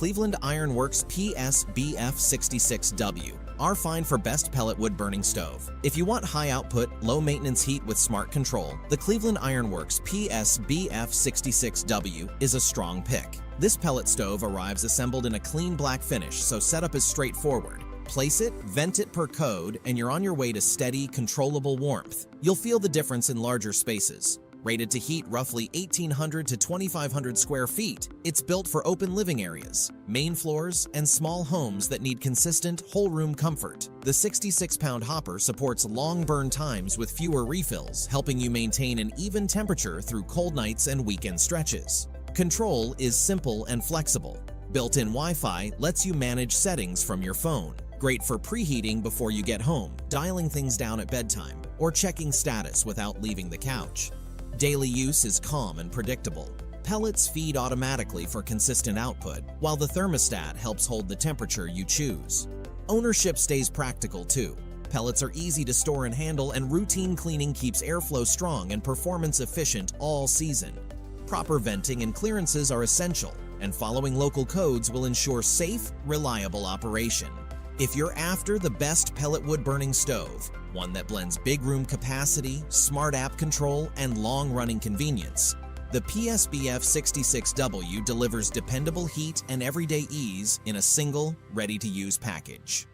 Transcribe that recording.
Cleveland Iron Works PSBF66W are fine for best pellet wood burning stove. If you want high output, low maintenance heat with smart control, the Cleveland Iron Works PSBF66W is a strong pick. This pellet stove arrives assembled in a clean black finish, so setup is straightforward. Place it, vent it per code, and you're on your way to steady, controllable warmth. You'll feel the difference in larger spaces. Rated to heat roughly 1,800 to 2,500 square feet, it's built for open living areas, main floors, and small homes that need consistent, whole-room comfort. The 66-pound hopper supports long burn times with fewer refills, helping you maintain an even temperature through cold nights and weekend stretches. Control is simple and flexible. Built-in Wi-Fi lets you manage settings from your phone. Great for preheating before you get home, dialing things down at bedtime, or checking status without leaving the couch. Daily use is calm and predictable. Pellets feed automatically for consistent output, while the thermostat helps hold the temperature you choose. Ownership stays practical too. Pellets are easy to store and handle, and routine cleaning keeps airflow strong and performance efficient all season. Proper venting and clearances are essential, and following local codes will ensure safe, reliable operation. If you're after the best pellet wood burning stove, one that blends big room capacity, smart app control, and long-running convenience, the PSBF66W delivers dependable heat and everyday ease in a single, ready-to-use package.